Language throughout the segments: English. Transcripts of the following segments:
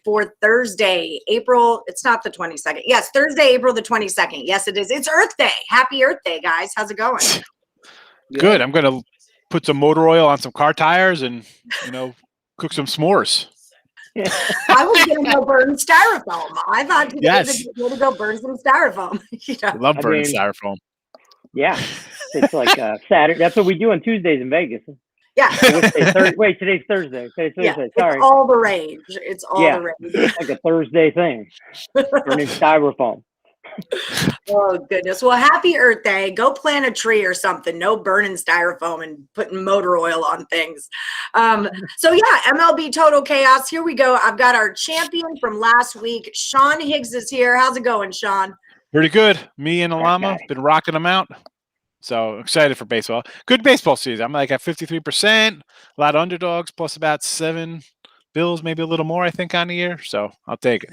for Thursday, April. It's not the 22nd. Yes, Thursday, April the 22nd. Yes, it is. It's Earth Day. Happy Earth Day, guys. How's it going? Good. I'm going to put some motor oil on some car tires and, cook some s'mores. I was going to go burn styrofoam. I thought today's a good day to go burn some styrofoam. I love burning styrofoam. Yeah. It's like Saturday. That's what we do on Tuesdays in Vegas. Yeah. Wait, today's Thursday. Today's Thursday. Yeah, Sorry. It's all the rage. It's all the rage. It's like a Thursday thing. Burning styrofoam. Oh, goodness. Well, happy Earth Day. Go plant a tree or something. No burning styrofoam and putting motor oil on things. MLB Total Chaos. Here we go. I've got our champion from last week. Sean Higgs is here. How's it going, Sean? Pretty good. Me and Alama been rocking them out. So excited for baseball. Good baseball season. I'm like at 53%. A lot of underdogs, plus about 7 Bills, maybe a little more, I think, on the year. So I'll take it.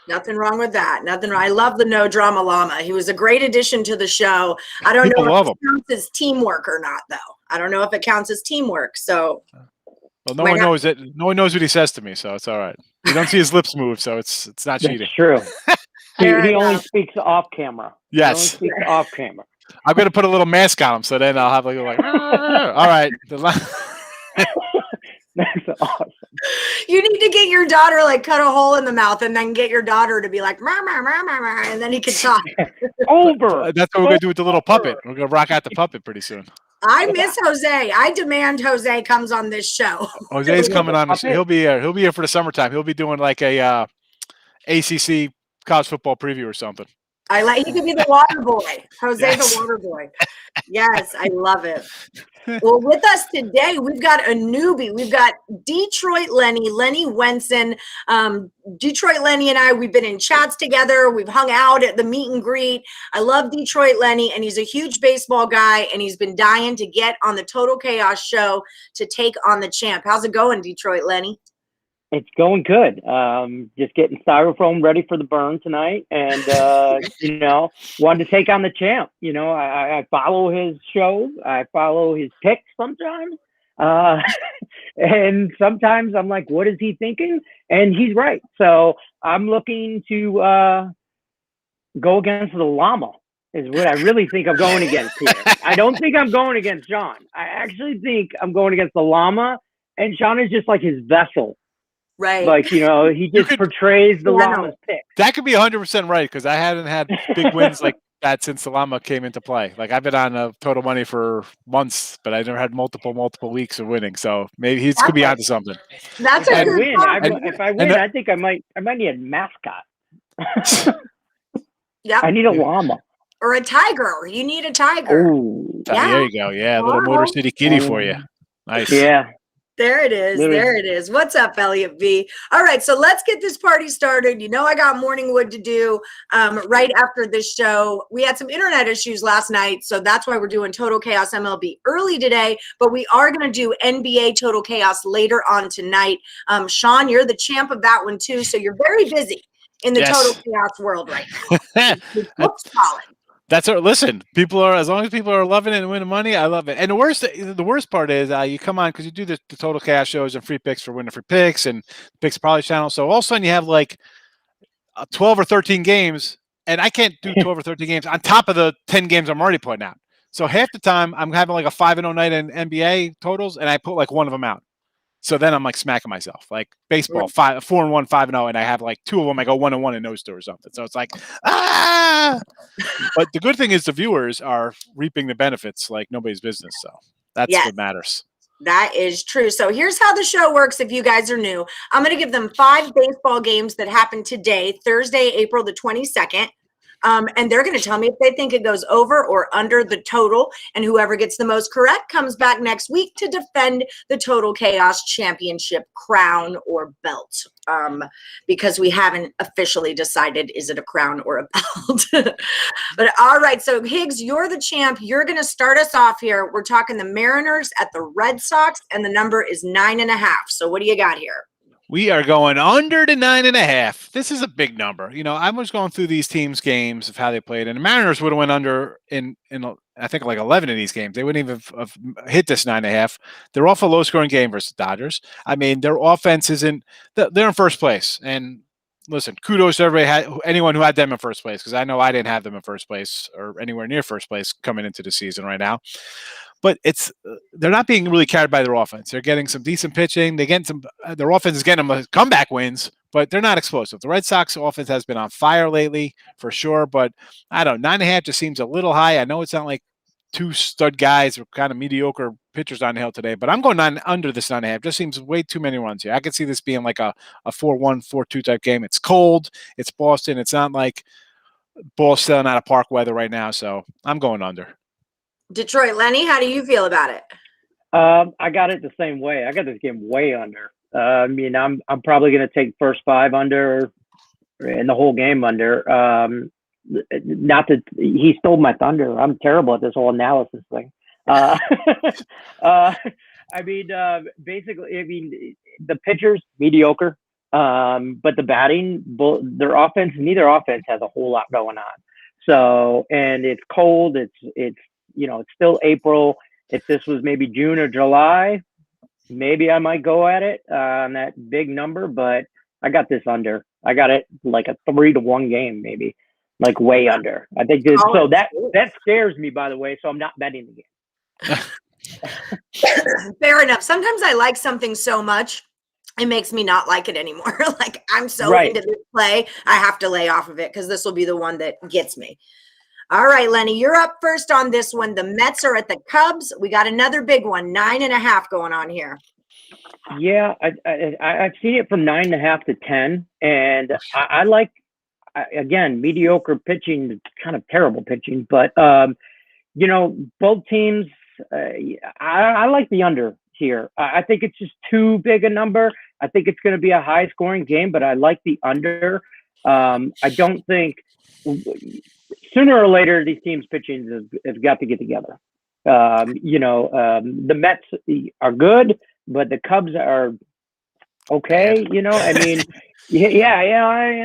Nothing wrong with that. Nothing wrong. I love the no drama llama. He was a great addition to the show. I don't know if it counts as teamwork or not, though. I don't know if it counts as teamwork. So, well, no one knows it. No one knows what he says to me, so it's all right. You don't see his lips move, so it's not cheating. That's true. he only speaks off camera. Yes. He only speaks off camera. I'm going to put a little mask on him, so then I'll have like all right. That's awesome. You need to get your daughter, cut a hole in the mouth and then get your daughter to be like, "Mah, mah, mah, mah, mah," and then he can talk. Over. That's what we're going to do with the little puppet. We're going to rock out the puppet pretty soon. I miss Jose. I demand Jose comes on this show. Jose's coming on. He'll be here. He'll be here for the summertime. He'll be doing like a ACC college football preview or something. He could be the water boy. Jose the water boy. Yes, I love it. Well, with us today, we've got a newbie. We've got Detroit Lenny Wenson. Detroit Lenny and I, we've been in chats together. We've hung out at the meet and greet. I love Detroit Lenny, and he's a huge baseball guy, and he's been dying to get on the Total Chaos show to take on the champ. How's it going, Detroit Lenny? It's going good. Just getting styrofoam ready for the burn tonight, and wanted to take on the champ. I follow his show. I follow his picks sometimes, and sometimes I'm like, "What is he thinking?" And he's right. So I'm looking to go against the llama. Is what I really think I'm going against here. I don't think I'm going against Sean. I actually think I'm going against the llama, and Sean is just like his vessel. Right. He just portrays the llama's pick. That could be 100% right, because I hadn't had big wins like that since the llama came into play. Like, I've been on Total Money for months, but I never had multiple weeks of winning. So maybe he could be onto something. That's a good win. If I win, I think I might need a mascot. Yeah. I need a llama. Or a tiger. You need a tiger. Ooh. Yeah. There you go. Yeah, a little Motor City Kitty for you. Nice. Yeah. There it is. Literally. There it is. What's up, Elliot B? All right, so let's get this party started. I got morning wood to do right after this show. We had some internet issues last night, so that's why we're doing Total Chaos MLB early today, but we are going to do NBA Total Chaos later on tonight. Sean, you're the champ of that one too, so you're very busy in the Total Chaos world right now. It's solid. That's our listen. As long as people are loving it and winning money, I love it. And the worst part is you come on because you do the Total Chaos shows and free picks for winning free picks and picks Parlays channel. So all of a sudden you have like 12 or 13 games, and I can't do 12 or 13 games on top of the 10 games I'm already putting out. So half the time I'm having like a 5-0 night in NBA totals, and I put like one of them out. So then I'm like smacking myself, like baseball, 4-1, 5-0, and I have like 2 of them. I go 1-1 in those two or something. So it's like, But the good thing is the viewers are reaping the benefits like nobody's business. So that's what matters. That is true. So here's how the show works. If you guys are new, I'm going to give them 5 baseball games that happened today, Thursday, April the 22nd. And they're going to tell me if they think it goes over or under the total. And whoever gets the most correct comes back next week to defend the Total Chaos Championship crown or belt. Because we haven't officially decided, is it a crown or a belt? But all right. So Higgs, you're the champ. You're going to start us off here. We're talking the Mariners at the Red Sox, and the number is 9.5. So what do you got here? We are going under the 9.5. This is a big number. I was going through these teams' games of how they played, and the Mariners would have went under in I think like 11 of these games. They wouldn't even have hit this 9.5. They're off a low-scoring game versus the Dodgers. I mean, their offense isn't. They're in first place, and listen, kudos to anyone who had them in first place, because I know I didn't have them in first place or anywhere near first place coming into the season right now. But they're not being really carried by their offense. They're getting some decent pitching. Their offense is getting them comeback wins, but they're not explosive. The Red Sox offense has been on fire lately for sure, but I don't know, 9.5 just seems a little high. I know it's not like two stud guys or kind of mediocre pitchers on the hill today, but I'm going under this 9.5. Just seems way too many runs here. I could see this being like a 4-1, 4-2 type game. It's cold. It's Boston. It's not like ball selling out of park weather right now, so I'm going under. Detroit, Lenny, how do you feel about it? I got it the same way. I got this game way under. I mean, I'm probably going to take first 5 under and the whole game under. Not that he stole my thunder. I'm terrible at this whole analysis thing. I mean, basically, the pitchers mediocre, but the batting, their offense, neither offense has a whole lot going on. So, and it's cold. It's it's still April. If this was maybe June or July, maybe I might go at it on that big number, but I got this under. I got it like a 3-1 game, maybe, like way under. I think this, so that scares me, by the way, so I'm not betting the game. Fair enough. Sometimes I like something so much, it makes me not like it anymore. Like I'm so into this play, I have to lay off of it because this will be the one that gets me. All right, Lenny, you're up first on this one. The Mets are at the Cubs. We got another big one, 9.5 going on here. Yeah, I've seen it from 9.5 to 10, and I like, again, mediocre pitching, kind of terrible pitching, but both teams. I like the under here. I think it's just too big a number. I think it's going to be a high-scoring game, but I like the under. I don't think. Sooner or later, these teams' pitching have got to get together. The Mets are good, but the Cubs are okay. I mean,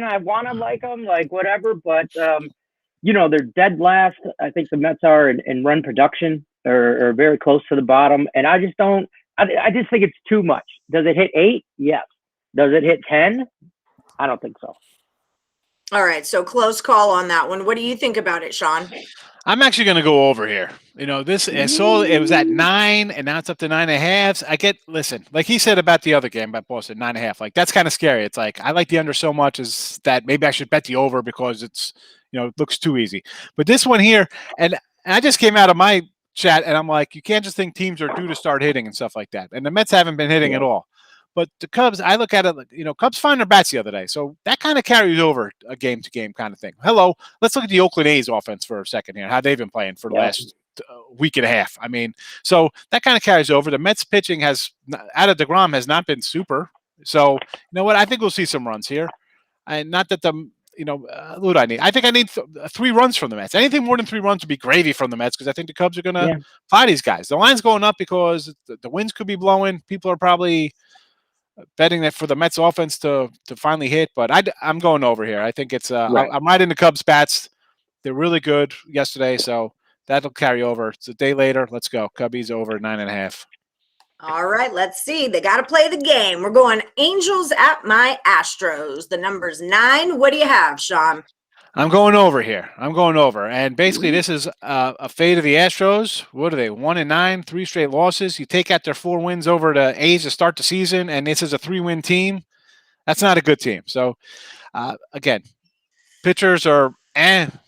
I want to like them, like whatever, but they're dead last. I think the Mets are in run production or very close to the bottom, and I just don't. I just think it's too much. Does it hit 8? Yes. Does it hit 10? I don't think so. All right, so close call on that one. What do you think about it, Sean? I'm actually going to go over here. I saw it was at 9, and now it's up to 9.5. Listen, like he said about the other game, about Boston, 9.5. Like that's kind of scary. It's like I like the under so much is that maybe I should bet the over because it's it looks too easy. But this one here, and I just came out of my chat, and I'm like, you can't just think teams are due to start hitting and stuff like that. And the Mets haven't been hitting at all. But the Cubs, I look at it like, Cubs find their bats the other day. So that kind of carries over a game-to-game kind of thing. Let's look at the Oakland A's offense for a second here, how they've been playing for the last week and a half. I mean, so that kind of carries over. The Mets pitching out of DeGrom has not been super. So, you know what? I think we'll see some runs here. And not that what do I need? I think I need 3 runs from the Mets. Anything more than 3 runs would be gravy from the Mets because I think the Cubs are going to fly these guys. The line's going up because the winds could be blowing. People are probably betting that for the Mets offense to finally hit, but I'm going over here. I think it's I'm right in the Cubs bats. They're really good yesterday, so that'll carry over. It's a day later. Let's go. Cubbies over 9.5. All right, let's see. They got to play the game. We're going Angels at my Astros. The number's 9. What do you have, Sean? I'm going over here. And basically, this is a fate of the Astros. What are they? 1-9, 3 straight losses. You take out their 4 wins over the A's to start the season, and this is a 3-win team. That's not a good team. So, again, pitchers are we're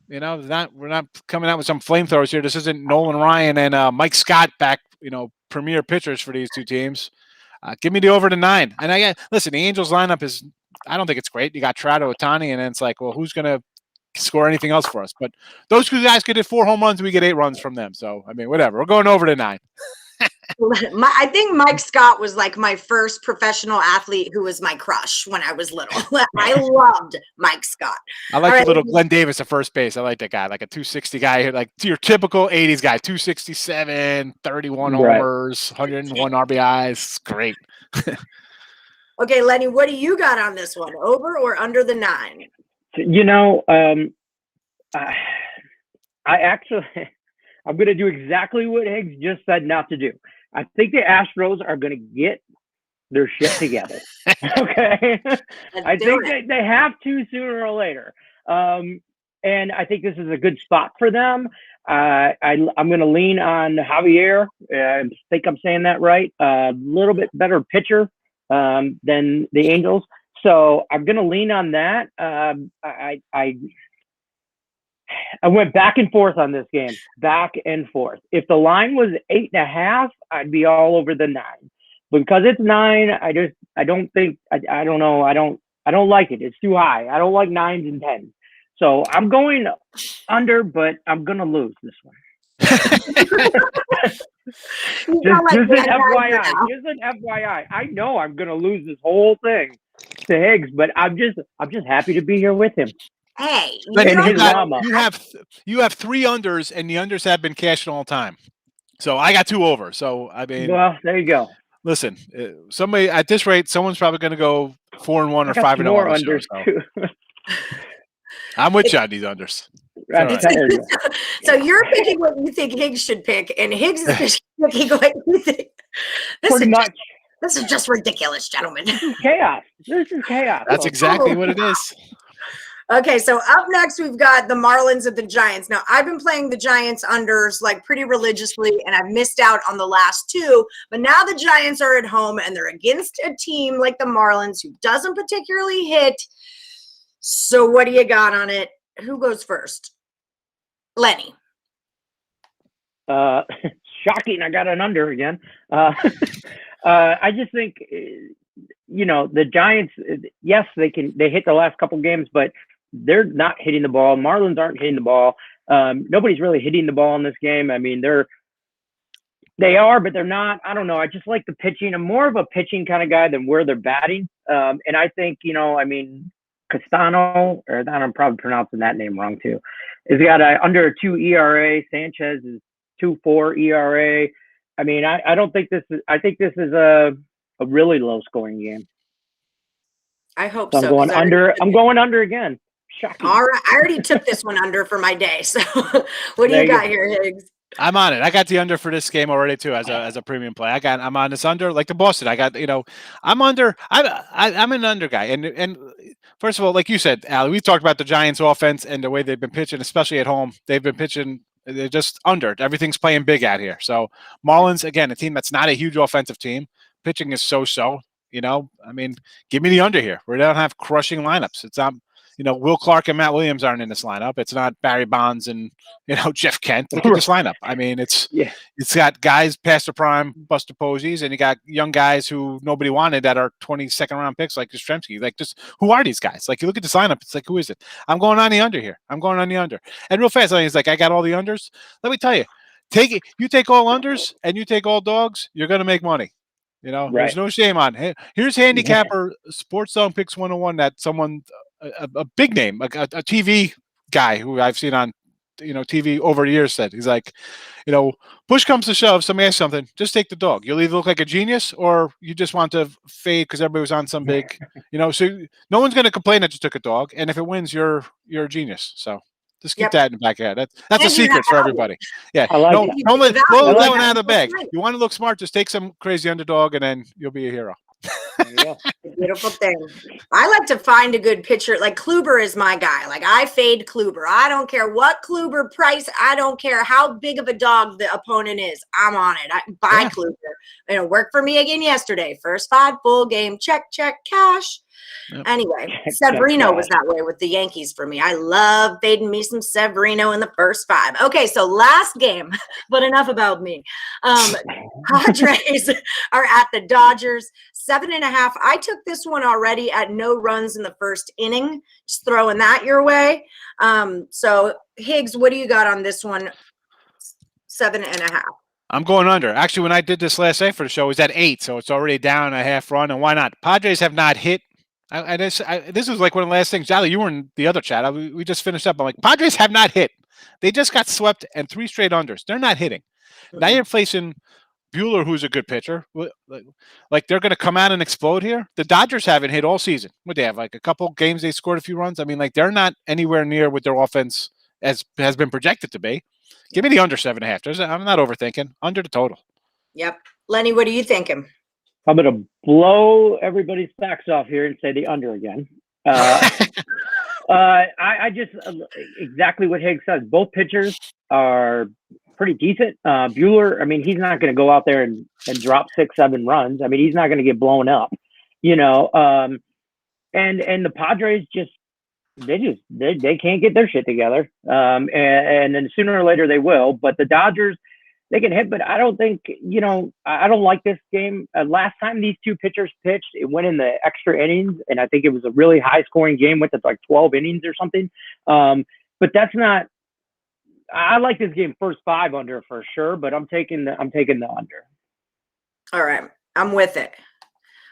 not coming out with some flamethrowers here. This isn't Nolan Ryan and Mike Scott back, premier pitchers for these two teams. Give me the over to 9. And listen, the Angels lineup is. I don't think it's great. You got Trout, Ohtani, and then it's like, well, who's going to score anything else for us? But those 2 guys could hit 4 home runs, and we get 8 runs from them. So, I mean, whatever. We're going over to 9. I think Mike Scott was like my first professional athlete who was my crush when I was little. I loved Mike Scott. I like the little Glenn Davis at first base. I like that guy, like a 260 guy, like your typical 80s guy, 267, 31 homers, 101 RBIs. Great. Okay, Lenny, what do you got on this one? Over or under the 9? You know, I actually, I'm going to do exactly what Higgs just said not to do. I think the Astros are going to get their shit together. Okay. I think they have to sooner or later. And I think this is a good spot for them. I'm going to lean on Javier. I think I'm saying that right. A little bit better pitcher than the Angels. So I'm going to lean on that. I went back and forth on this game, back and forth. If the line was 8.5, I'd be all over the 9. But because it's 9, I don't know. I don't like it. It's too high. I don't like 9s and 10s. So I'm going under, but I'm going to lose this one. Just an FYI. Just an FYI. I know I'm going to lose this whole thing to Higgs, but I'm just happy to be here with him. Hey, you have 3 unders, and the unders have been cashing all the time. So I got 2 over. So I mean, well, there you go. Listen, somebody at this rate, someone's probably going to go 4-1 or 5-0 on the show. So. I'm with you on these unders. Right. So you're picking what you think Higgs should pick, and Higgs is picking what you think. This is just ridiculous, gentlemen. This is chaos. That's exactly what it is. Okay, so up next we've got the Marlins at the Giants. Now, I've been playing the Giants unders like pretty religiously, and I've missed out on the last 2. But now the Giants are at home, and they're against a team like the Marlins who doesn't particularly hit. So what do you got on it? Who goes first? Lenny. Shocking, I got an under again. I just think, the Giants, yes, they hit the last couple games, but they're not hitting the ball. Marlins aren't hitting the ball. Nobody's really hitting the ball in this game. I mean, they are, but they're not. I don't know. I just like the pitching. I'm more of a pitching kind of guy than where they're batting. And I think, Castano, or I'm probably pronouncing that name wrong too, has got under a 2 ERA. Sanchez is 2.4 ERA. I mean, I don't think this is. I think this is a really low scoring game. I hope so. I'm going under. I'm going under again. Shocking. All right, I already took this one under for my day. So, what do you got here, Higgs? I'm on it. I got the under for this game already too, as a premium play. I'm on this under, like the Boston. I got, I'm under. I'm an under guy, and first of all, like you said, Allie, we've talked about the Giants' offense and the way they've been pitching, especially at home. They've been pitching. They're just under. Everything's playing big out here. So Marlins, again, a team that's not a huge offensive team. Pitching is so. I mean, give me the under here. We don't have crushing lineups. It's not. Will Clark and Matt Williams aren't in this lineup. It's not Barry Bonds and Jeff Kent. Look at this lineup. I mean, it's got guys past the prime, Buster Posies, and you got young guys who nobody wanted that are 22nd round picks like Yastrzemski. Like, just who are these guys? Like, you look at this lineup, it's like, who is it? I'm going on the under here. I'm going on the under. And real fast, it's like, I got all the unders. Let me tell you, you take all unders and you take all dogs, you're going to make money. There's no shame on it. Here's Handicapper Sports Zone Picks 101 that someone, a big name, a TV guy who I've seen on, TV over the years said, he's like, push comes to shove, somebody asks something, just take the dog. You'll either look like a genius or you just want to fade because everybody was on some big, so no one's going to complain that you took a dog. And if it wins, you're a genius. So just keep that in the back of your head. That's a secret for everybody. Yeah. Don't let blow that one out of the bag. You want to look smart, just take some crazy underdog and then you'll be a hero. Beautiful thing. I like to find a good pitcher. Like Kluber is my guy. Like I fade Kluber. I don't care what Kluber price. I don't care how big of a dog the opponent is. I'm on it. I buy Kluber. It worked for me again yesterday. First 5 full game. Check, cash. Yep. Anyway, Severino was that way with the Yankees for me. I love fading me some Severino in the first 5. Okay, so last game, but enough about me. Padres are at the Dodgers, 7.5. I took this one already at no runs in the first inning. Just throwing that your way. So Higgs, what do you got on this one? 7.5. I'm going under. Actually, when I did this last night for the show, it was at 8, so it's already down a half run. And why not? Padres have not hit. This was like one of the last things. Jolly, you were in the other chat. We just finished up. I'm like, Padres have not hit. They just got swept and 3 straight unders. They're not hitting. Now you're facing Buehler, who's a good pitcher. Like they're going to come out and explode here. The Dodgers haven't hit all season. What they have, like a couple games they scored a few runs. I mean, like they're not anywhere near what their offense has been projected to be. Give me the under 7.5. I'm not overthinking. Under the total. Yep. Lenny, what are you thinking? I'm going to blow everybody's socks off here and say the under again. I just exactly what Higgs says. Both pitchers are pretty decent. Buehler, I mean, he's not going to go out there and drop 6-7 runs. I mean, he's not going to get blown up, and the Padres they can't get their shit together. And then sooner or later they will. But the Dodgers, they can hit, but I don't think, I don't like this game. Last time these two pitchers pitched, it went in the extra innings, and I think it was a really high-scoring game, went to like 12 innings or something. But that's not. I like this game first 5 under for sure, but I'm taking the under. All right, I'm with it.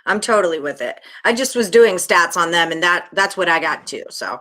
I'm totally with it. I just was doing stats on them, and that's what I got too. So,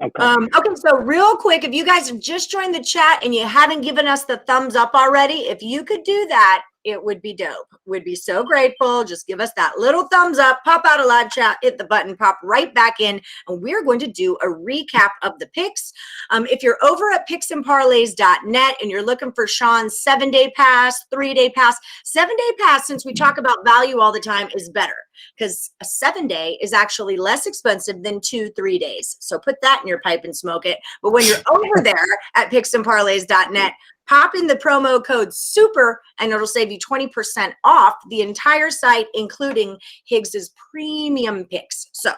okay. So real quick, if you guys have just joined the chat and you haven't given us the thumbs up already, if you could do that, it would be dope. We'd be so grateful. Just give us that little thumbs up, pop out of live chat, hit the button, pop right back in, and we're going to do a recap of the picks. If you're over at picksandparlays.net and you're looking for Sean's 7-day pass, 3-day pass, 7-day pass, since we talk about value all the time, is better because a 7-day is actually less expensive than 2-3 days. So put that in your pipe and smoke it. But when you're over there at picksandparlays.net, pop in the promo code SUPER and it'll save you 20% off the entire site, including Higgs's premium picks. So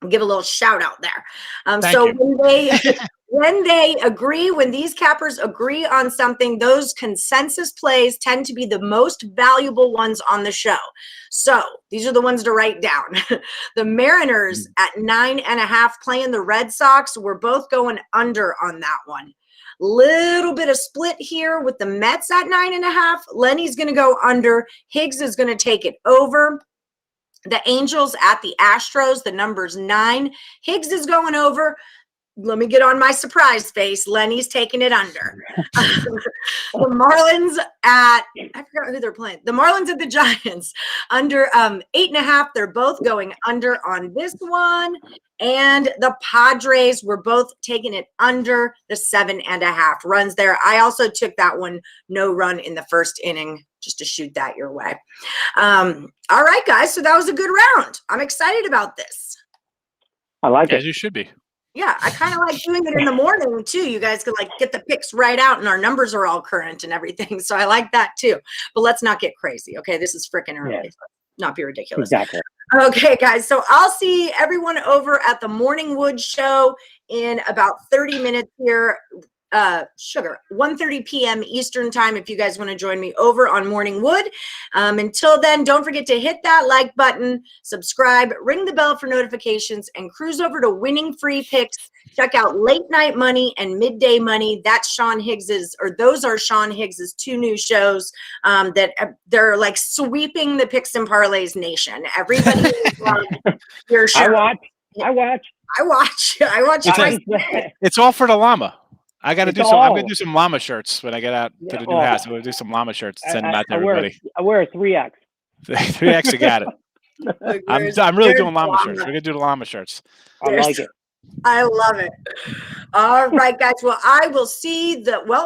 I'll give a little shout out there. So when they agree, when these cappers agree on something, those consensus plays tend to be the most valuable ones on the show. So these are the ones to write down. The Mariners at 9.5 playing the Red Sox. We're both going under on that one. Little bit of split here with the Mets at 9.5. Lenny's going to go under. Higgs is going to take it over. The Angels at the Astros, the number's 9. Higgs is going over. Let me get on my surprise face. Lenny's taking it under. The Marlins at, I forgot who they're playing. The Marlins at the Giants under 8.5. They're both going under on this one. And the Padres were both taking it under the 7.5 runs there. I also took that one, no run in the first inning, just to shoot that your way. All right, guys. So that was a good round. I'm excited about this. I like it. As you should be. Yeah, I kind of like doing it in the morning too. You guys can like get the picks right out and our numbers are all current and everything. So I like that too. But let's not get crazy. Okay, this is freaking early. Yeah. Not be ridiculous. Exactly. Okay, guys. So I'll see everyone over at the Morning Wood show in about 30 minutes here. 1:30 p.m. Eastern time if you guys want to join me over on Morning Wood. Until then, don't forget to hit that like button, subscribe, ring the bell for notifications, and cruise over to Winning Free Picks. Check out Late Night Money and Midday Money. That's Sean Higgs's, or those are Sean Higgs's 2 new shows that they're like sweeping the Picks and Parlays nation. Everybody your show. I watch. It's all for the llama. I got to do some. I'm going to do some llama shirts when I get out to the new house. I'm going to do some llama shirts and send them out to everybody. I wear a 3X. 3X, I got it. I'm really doing llama shirts. We're going to do the llama shirts. I like it. I love it. All right, guys. Well, I will see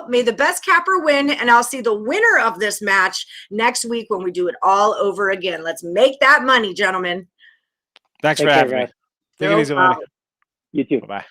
may the best capper win, and I'll see the winner of this match next week when we do it all over again. Let's make that money, gentlemen. Thanks for having me. Take it easy, Lenny. You too. Bye-bye.